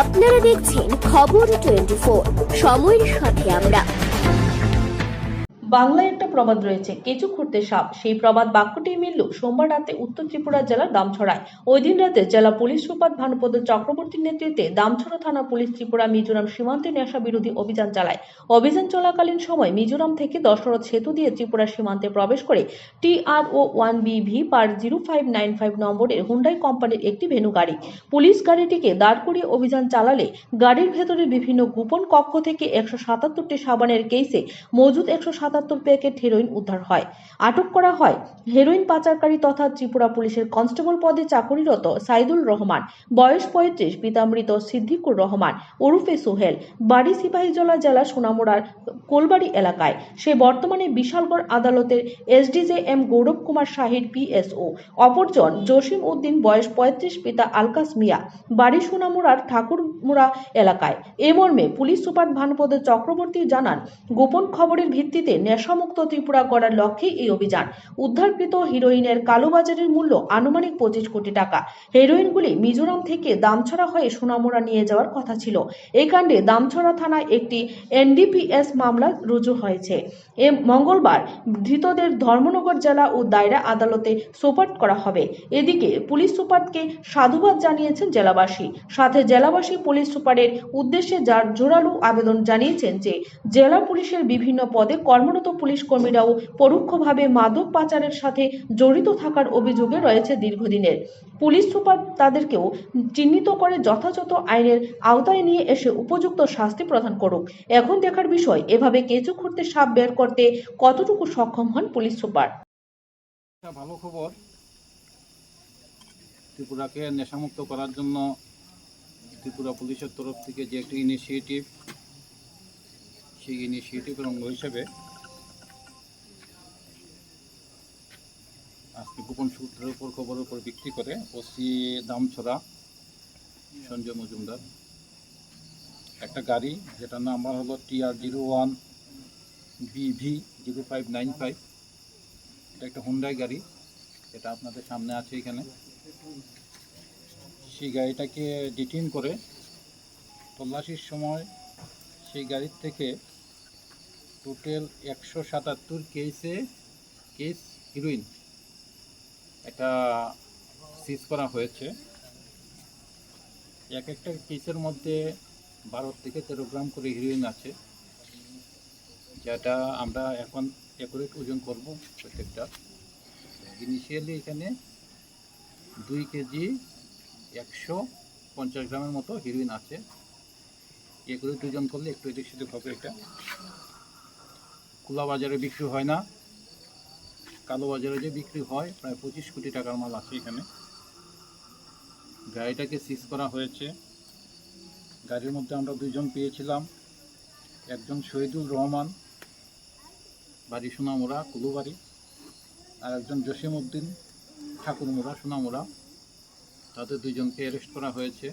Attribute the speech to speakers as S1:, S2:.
S1: আপনারা দেখছেন খবর 24, সময়ের সাথে আমরা।
S2: বাংলায় একটা প্রবাদ রয়েছে, কেঁচো খুঁড়তে সাপ। সেই প্রবাদ বাক্যটি মিলল সোমবার রাতে উত্তর ত্রিপুরা জেলার দামছড়ায়। ওই দিন রাতে জেলা পুলিশ সুপার ভানুপদ চক্রবর্তীর নেতৃত্বে দামছড়া থানা পুলিশ ত্রিপুরা মিজোরাম সীমান্তে নেশা বিরোধী অভিযান চালায়। অভিযান চলাকালীন সময় মিজোরাম থেকে দশরথ সেতু দিয়ে ত্রিপুরা সীমান্তে প্রবেশ করে TRO1BV/0595 নম্বরের হুন্ডাই কোম্পানির একটি ভেনু গাড়ি। পুলিশ গাড়িটিকে দাঁড় করিয়ে অভিযান চালালে গাড়ির ভেতরে বিভিন্ন গোপন কক্ষ থেকে 177টি সাবানের কেসে মজুদ 177 প্যাকেট হেরোইন উদ্ধার হয়। আটক করা হয় হেরোইন পাচারকারী তথা ত্রিপুরা পুলিশের কনস্টেবল পদে চাকরিরত সাইদুল রহমান, বয়স 35, পিতা মৃত সিদ্দিকুর রহমান ওরফে সোহেল, বাড়ি সিপাহীজলা জেলা সোনামুড়ার কোলবাড়ি এলাকায়। সে বর্তমানে বিশালগড় আদালতের SDJM গৌরব কুমার শাহির PSO। অপরজন জসিম উদ্দিন, বয়স 35, পিতা আলকাস মিয়া, বাড়ি সোনামুড়ার ঠাকুরমুড়া এলাকায়। এ মর্মে পুলিশ সুপার ভানুপদ চক্রবর্তী জানান, গোপন খবরের ভিত্তিতে নেশামুক্ত ত্রিপুরা গড়ার লক্ষ্যে এই অভিযান। উদ্ধারকৃত হিরোইনের কালোবাজারের মূল্য আনুমানিক 25 কোটি টাকা। হেরোইনগুলি মিজোরাম থেকে দামছড়া হয়ে সোনামুড়া নিয়ে যাওয়ার কথা ছিল। এই কাণ্ডে দামছড়া থানায় একটি NDPS মামলা রুজু হয়েছে। মঙ্গলবার ধৃতদের ধর্মনগর জেলা ও দায়রা আদালতে সোপর্দ করা হবে। এদিকে পুলিশ সুপারকে সাধুবাদ জানিয়েছেন জেলাবাসী। সাথে জেলাবাসী পুলিশ সুপারের উদ্দেশ্যে যার জোরালো আবেদন জানিয়েছেন যে জেলা পুলিশের বিভিন্ন পদে কর্মরত পুলিশ কর্মীরাও পরোক্ষভাবে মাদক পাচারের সাথে জড়িত থাকার অভিযোগে রয়েছে দীর্ঘদিনের। পুলিশ সুপার তাদেরকেও চিহ্নিত করে যথাযথ আইনের আওতায় নিয়ে এসে উপযুক্ত শাস্তি প্রদান করুক। এখন দেখার বিষয়, এভাবে কেঁচো খুঁড়তে সাপ বের করতে কতটুকু সক্ষম হন পুলিশ সুপার।
S3: ভালো খবর, ত্রিপুরাকে নেশামুক্ত করার জন্য ত্রিপুরা পুলিশের তরফ থেকে যে একটি ইনিশিয়েটিভ, সেই ইনিশিয়েটিভের অঙ্গ হিসেবে আজকে গোপন সূত্রের উপর খবরের উপর ভিত্তি করে ওসি দামছড়া সঞ্জয় মজুমদার একটা গাড়ি, যেটার নাম্বার হলো TR01BV0595, এটা একটা হুন্ডাই গাড়ি, এটা আপনাদের সামনে আছে এখানে। সেই গাড়িটাকে ডিটেইন করে তল্লাশির সময় সেই গাড়ির থেকে টোটাল 177 কেস হিরোইন এটা সিজ করা হয়েছে। এক একটা কেসের মধ্যে 12 থেকে 13 গ্রাম করে হিরোইন আছে, যেটা আমরা এখন অ্যাকুরেট ওজন করব প্রত্যেকটা। ইনিশিয়ালি এখানে 2 কেজি 150 গ্রামের মতো হিরোইন আছে। অ্যাকুরেট ওজন করলে একটু এদিক সেদিক হবে। এটা খোলা বাজারে বিক্রি হয় না, কালো বাজারে যে বিক্রি হয় প্রায় 25 কোটি টাকার মাল আছে এখানে। গাড়িটাকে সিজ করা হয়েছে। গাড়ির মধ্যে আমরা 2 জন পেয়েছিলাম, একজন শহীদুল রহমান, বাড়ি সোনামুড়া কুলুবাড়ি, আর একজন জসিম উদ্দিন, ঠাকুরমুড়া সোনামুড়া। তাদের 2 জনকে অ্যারেস্ট করা হয়েছে।